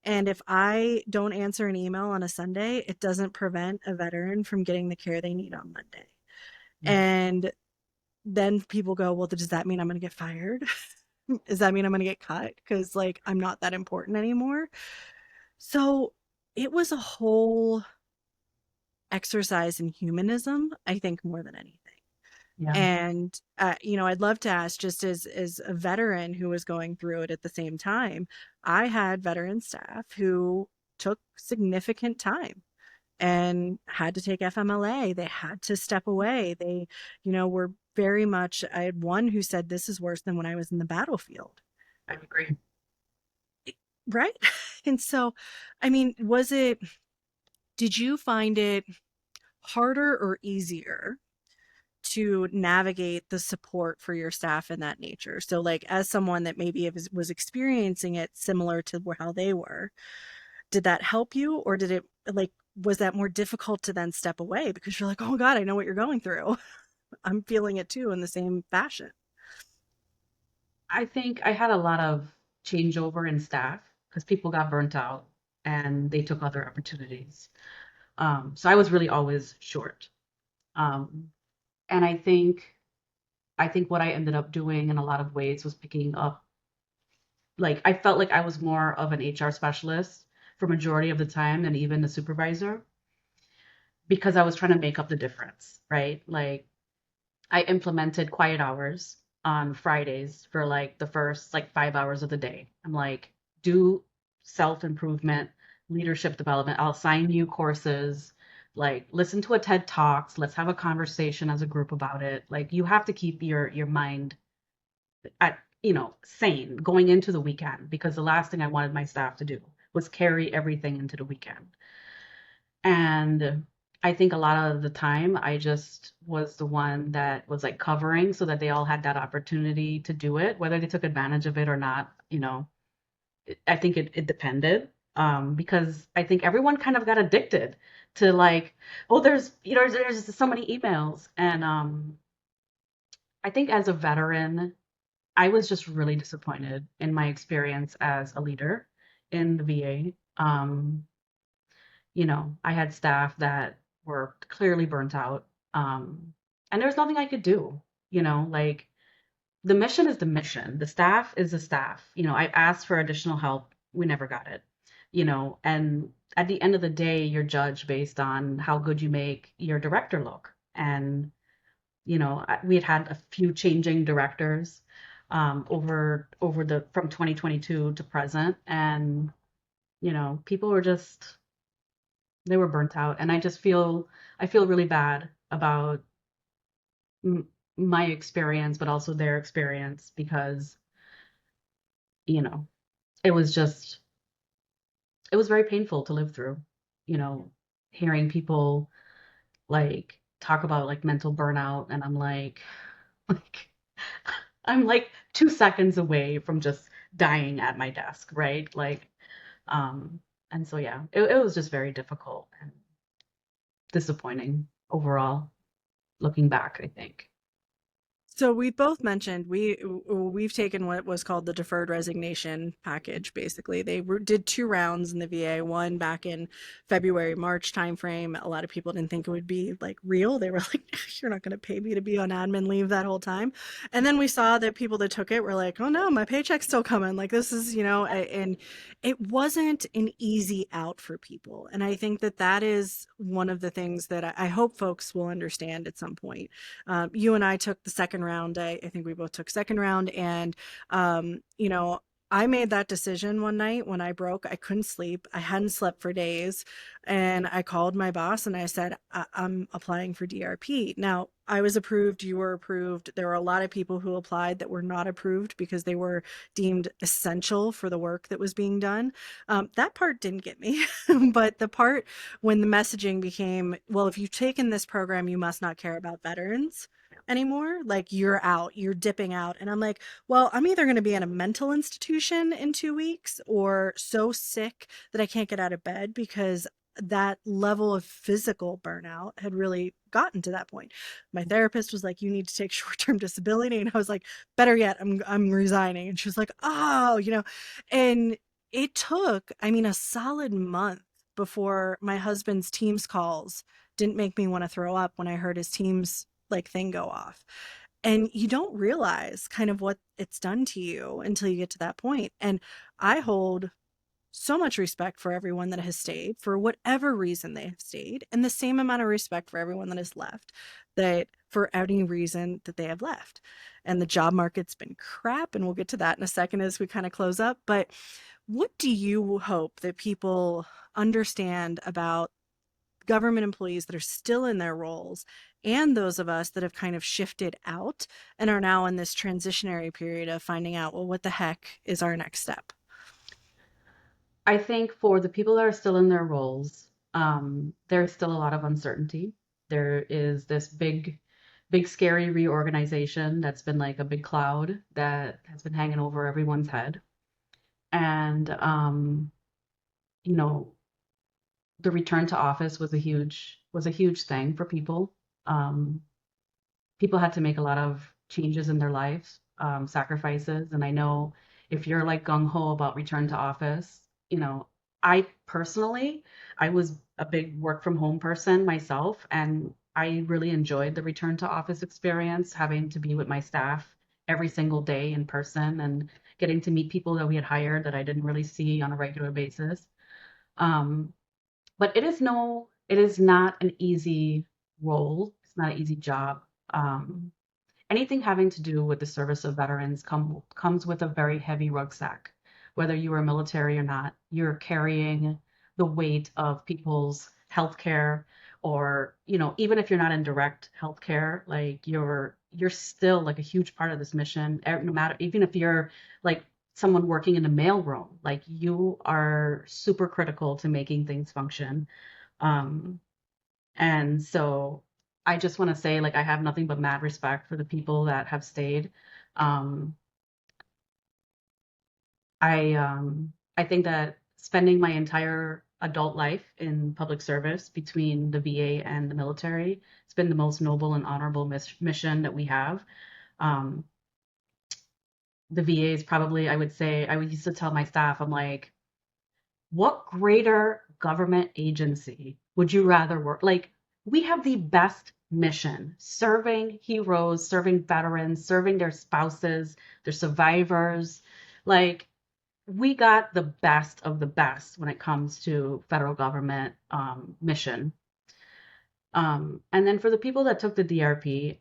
And if I don't answer an email on a Sunday, it doesn't prevent a veteran from getting the care they need on Monday. Yeah. And then people go, well, does that mean I'm going to get fired? Does that mean I'm going to get cut? Because, like, I'm not that important anymore. So it was a whole exercise in humanism, I think, more than anything. Yeah. And, I'd love to ask, just as a veteran who was going through it at the same time, I had veteran staff who took significant time and had to take FMLA. They had to step away. They, were very much, I had one who said, this is worse than when I was in the battlefield. I agree. Right. And so, I mean, did you find it harder or easier to navigate the support for your staff in that nature? So, like, as someone that maybe was experiencing it similar to how they were, did that help you, or did it, like, was that more difficult to then step away because you're like, oh God, I know what you're going through. I'm feeling it too in the same fashion. I think I had a lot of changeover in staff because people got burnt out and they took other opportunities. So I was really always short. Um, and I think what I ended up doing in a lot of ways was picking up, like I felt like I was more of an HR specialist for majority of the time than even a supervisor because I was trying to make up the difference, right? Like I implemented quiet hours on Fridays for like the first like 5 hours of the day. I'm like, do self improvement, leadership development. I'll assign you courses. Like, listen to a TED Talks. Let's have a conversation as a group about it. Like, you have to keep your mind at sane going into the weekend because the last thing I wanted my staff to do was carry everything into the weekend. And I think a lot of the time I just was the one that was like covering so that they all had that opportunity to do it, whether they took advantage of it or not, I think it depended. Because I think everyone kind of got addicted to like, oh, there's so many emails. And I think as a veteran, I was just really disappointed in my experience as a leader in the VA. I had staff that were clearly burnt out. And there's nothing I could do, like the mission is the mission. The staff is the staff. I asked for additional help. We never got it, and at the end of the day, you're judged based on how good you make your director look. And, we had a few changing directors over the from 2022 to present. And, people were just they were burnt out, and I feel really bad about m- my experience but also their experience because you know it was just it was very painful to live through, you know hearing people like talk about like mental burnout, and I'm like like I'm like 2 seconds away from just dying at my desk, right? Like um And so, yeah, it was just very difficult and disappointing overall, looking back, I think. So we both mentioned we've taken what was called the deferred resignation package. Basically, they did two rounds in the VA. One back in February, March timeframe. A lot of people didn't think it would be like real. They were like, "You're not going to pay me to be on admin leave that whole time." And then we saw that people that took it were like, "Oh no, my paycheck's still coming." Like this is, and it wasn't an easy out for people. And I think that that is one of the things that I hope folks will understand at some point. You and I took the second round. I think we both took second round, and I made that decision one night when I broke. I couldn't sleep. I hadn't slept for days, and I called my boss and I said, I'm applying for DRP. Now, I was approved. You were approved. There were a lot of people who applied that were not approved because they were deemed essential for the work that was being done. That part didn't get me, but the part when the messaging became, well, if you've taken this program, you must not care about veterans anymore. Like you're out, you're dipping out. And I'm like, well, I'm either going to be in a mental institution in 2 weeks or so sick that I can't get out of bed because that level of physical burnout had really gotten to that point. My therapist was like, you need to take short-term disability. And I was like, better yet, I'm resigning. And she was like, oh, and it took, I mean, a solid month before my husband's Teams calls didn't make me want to throw up when I heard his Teams like thing go off. And you don't realize kind of what it's done to you until you get to that point. And I hold so much respect for everyone that has stayed for whatever reason they have stayed, and the same amount of respect for everyone that has left, that for any reason that they have left. And the job market's been crap, and we'll get to that in a second as we kind of close up. But what do you hope that people understand about government employees that are still in their roles and those of us that have kind of shifted out and are now in this transitionary period of finding out, well, what the heck is our next step? I think for the people that are still in their roles, there's still a lot of uncertainty. There is this big, scary reorganization that's been like a big cloud that has been hanging over everyone's head. And, you know, the return to office was a huge thing for people. Um, People had to make a lot of changes in their lives, sacrifices. And I know if you're like gung ho about return to office, I personally, I was a big work from home person myself, and I really enjoyed the return to office experience, having to be with my staff every single day in person and getting to meet people that we had hired that I didn't really see on a regular basis. Um, but it is not an easy role. It's not an easy job. Um, Anything having to do with the service of veterans comes with a very heavy rucksack. Whether you are military or not, you're carrying the weight of people's healthcare, or even if you're not in direct healthcare, like you're still like a huge part of this mission. No matter, even if you're like someone working in a mailroom, like you are super critical to making things function. Um, and so I just want to say, like, I have nothing but mad respect for the people that have stayed. Um, I think that spending my entire adult life in public service between the VA and the military, it's been the most noble and honorable mission that we have. Um, the VA is probably, I would say, I would used to tell my staff, I'm like, what greater government agency would you rather work? Like, we have the best mission, serving heroes, serving veterans, serving their spouses, their survivors. Like, we got the best of the best when it comes to federal government mission. And then for the people that took the DRP,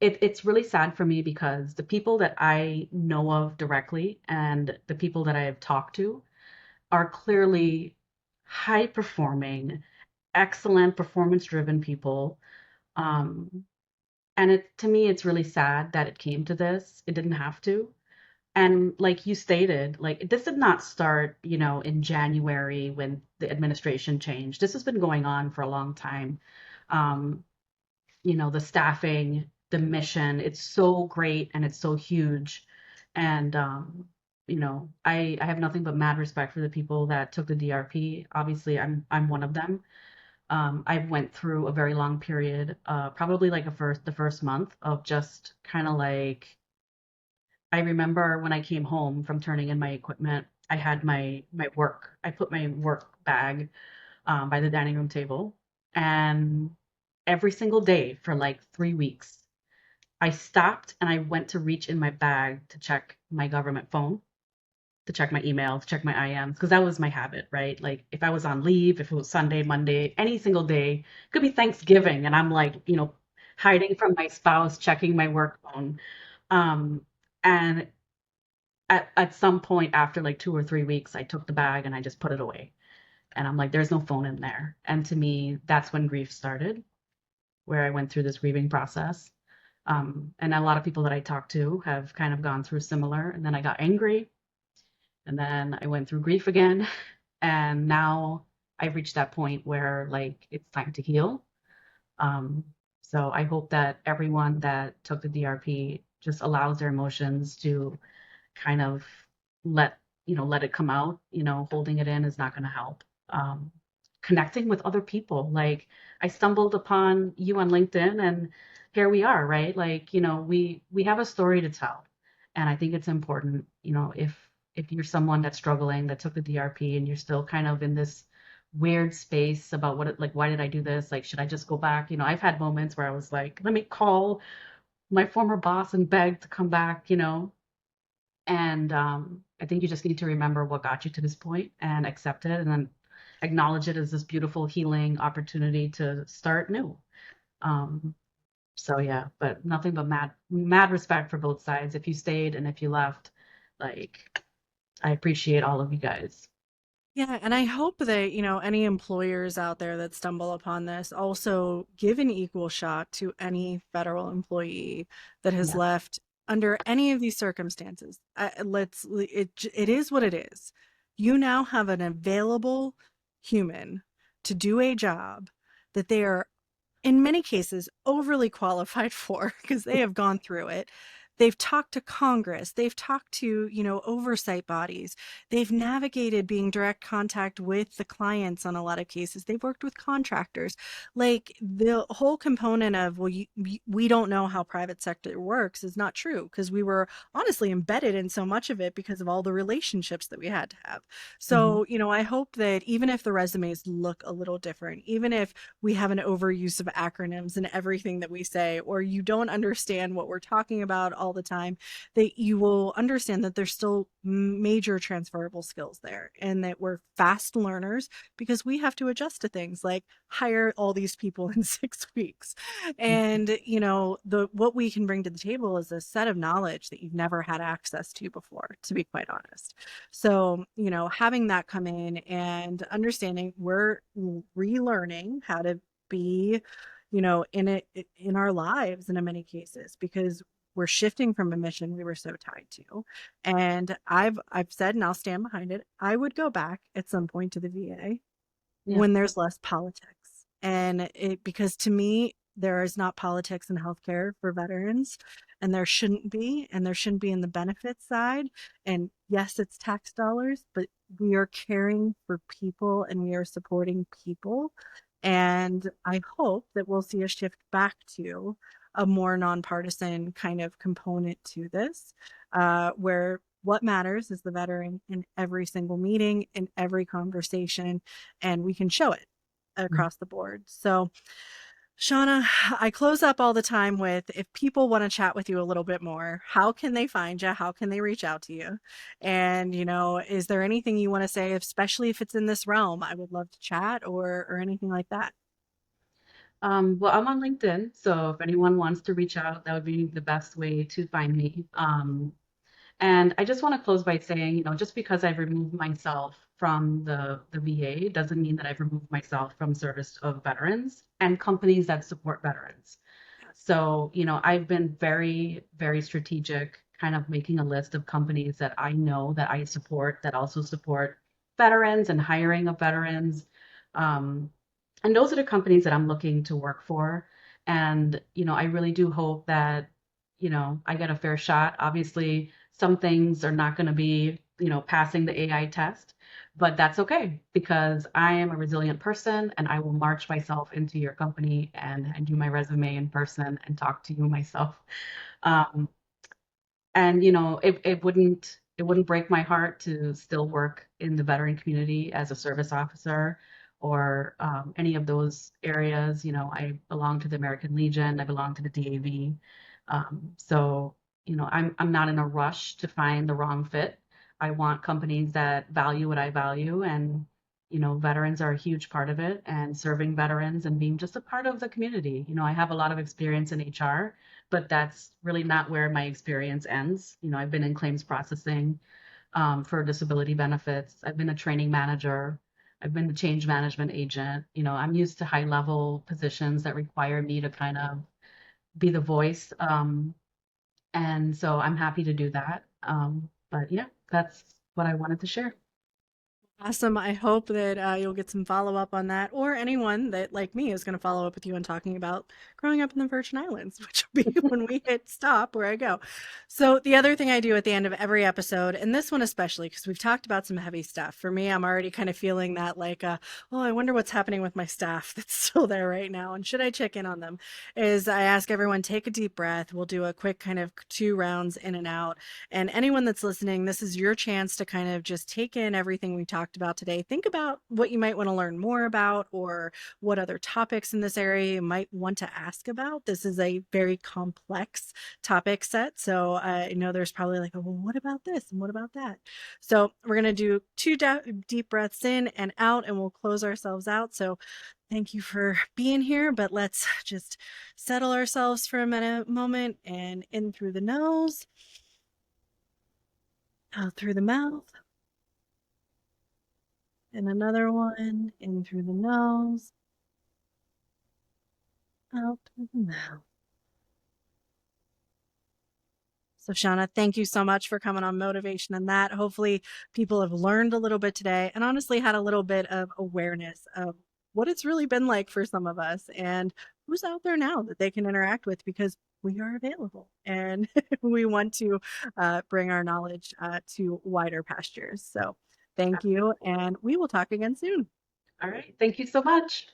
it's really sad for me because the people that I know of directly and the people that I have talked to are clearly high performing, excellent performance driven people. Um, and to me, it's really sad that it came to this. It didn't have to. And like you stated, like this did not start, in January when the administration changed. This has been going on for a long time. Um, the staffing, the mission, it's so great and it's so huge. And I have nothing but mad respect for the people that took the DRP. Obviously, I'm one of them. I went through a very long period, probably like the first month of just kind of like, I remember when I came home from turning in my equipment, I had I put my work bag by the dining room table, and every single day for like 3 weeks, I stopped and I went to reach in my bag to check my government phone, to check my email, to check my IMs, because that was my habit, right? Like if I was on leave, if it was Sunday, Monday, any single day, could be Thanksgiving, and I'm like, hiding from my spouse, checking my work phone. Um, and at some point after like 2 or 3 weeks, I took the bag and I just put it away. And I'm like, there's no phone in there. And to me, that's when grief started, where I went through this grieving process. And a lot of people that I talked to have kind of gone through similar. And then I got angry, and then I went through grief again. And now I've reached that point where like it's time to heal. Um, so I hope that everyone that took the DRP just allows their emotions to kind of let let it come out. Holding it in is not going to help. Connecting with other people, like I stumbled upon you on LinkedIn, and here we are, right? Like, we have a story to tell, and I think it's important, if you're someone that's struggling, that took the DRP, and you're still kind of in this weird space about what it like, why did I do this, like should I just go back. I've had moments where I was like, let me call my former boss and beg to come back. And I think you just need to remember what got you to this point and accept it, and then acknowledge it as this beautiful healing opportunity to start new. Um, so yeah, but nothing but mad respect for both sides. If you stayed and if you left, like I appreciate all of you guys. Yeah, and I hope that, any employers out there that stumble upon this also give an equal shot to any federal employee that has Yeah. left under any of these circumstances. It is what it is. You now have an available human to do a job that they are in many cases overly qualified for because they have gone through it. They've talked to Congress, they've talked to, oversight bodies, they've navigated being direct contact with the clients on a lot of cases, they've worked with contractors. Like the whole component of, well, we don't know how private sector works is not true because we were honestly embedded in so much of it because of all the relationships that we had to have. Hmm. So, I hope that even if the resumes look a little different, even if we have an overuse of acronyms in everything that we say, or you don't understand what we're talking about all the time, that you will understand that there's still major transferable skills there and that we're fast learners because we have to adjust to things like hire all these people in 6 weeks. And, the what we can bring to the table is a set of knowledge that you've never had access to before, to be quite honest. So, having that come in and understanding we're relearning how to be, in it in our lives in many cases because we're shifting from a mission we were so tied to. And I've said, and I'll stand behind it, I would go back at some point to the VA Yeah. when there's less politics. And it because to me, there is not politics in healthcare for veterans, and there shouldn't be in the benefits side. And yes, it's tax dollars, but we are caring for people and we are supporting people. And I hope that we'll see a shift back to a more nonpartisan kind of component to this, where what matters is the veteran in every single meeting, in every conversation, and we can show it Mhm. across the board. So, Shauna, I close up all the time with if people want to chat with you a little bit more, how can they find you? How can they reach out to you? And, is there anything you want to say, especially if it's in this realm? I would love to chat or anything like that. Well, I'm on LinkedIn, so if anyone wants to reach out, that would be the best way to find me. And I just want to close by saying, just because I've removed myself from the VA doesn't mean that I've removed myself from service of veterans and companies that support veterans. So, I've been very, very strategic, kind of making a list of companies that I know that I support that also support veterans and hiring of veterans. Um, and those are the companies that I'm looking to work for. And, I really do hope that, I get a fair shot. Obviously, Some things are not going to be, passing the AI test, but that's okay because I am a resilient person and I will march myself into your company and do my resume in person and talk to you myself. Um, and it wouldn't break my heart to still work in the veteran community as a service officer or any of those areas. I belong to the American Legion, I belong to the DAV. So I'm not in a rush to find the wrong fit. I want companies that value what I value, and veterans are a huge part of it, and serving veterans and being just a part of the community. I have a lot of experience in HR, but that's really not where my experience ends. I've been in claims processing for disability benefits. I've been a training manager. I've been the change management agent. I'm used to high level positions that require me to kind of be the voice. And so I'm happy to do that. But yeah, that's what I wanted to share. Awesome. I hope that you'll get some follow up on that, or anyone that, like me, is going to follow up with you and talking about growing up in the Virgin Islands, which will be when we hit stop where I go. So, the other thing I do at the end of every episode, and this one especially, because we've talked about some heavy stuff, for me, I'm already kind of feeling that, like, oh, I wonder what's happening with my staff that's still there right now, and should I check in on them? Is I ask everyone, take a deep breath. We'll do a quick kind of 2 rounds in and out. And anyone that's listening, this is your chance to kind of just take in everything we talked about today. Think about what you might want to learn more about, or what other topics in this area you might want to ask about. This is a very complex topic set. So I know there's probably like, oh, well, what about this? And what about that? So we're going to do two deep breaths in and out, and we'll close ourselves out. So thank you for being here, but let's just settle ourselves for a moment, and in through the nose, out through the mouth, and another one in through the nose, out through the mouth. So, Shauna, thank you so much for coming on Motivation and That. Hopefully, people have learned a little bit today, and honestly had a little bit of awareness of what it's really been like for some of us, and who's out there now that they can interact with, because we are available and we want to bring our knowledge to wider pastures. So, thank you, and we will talk again soon. All right. Thank you so much.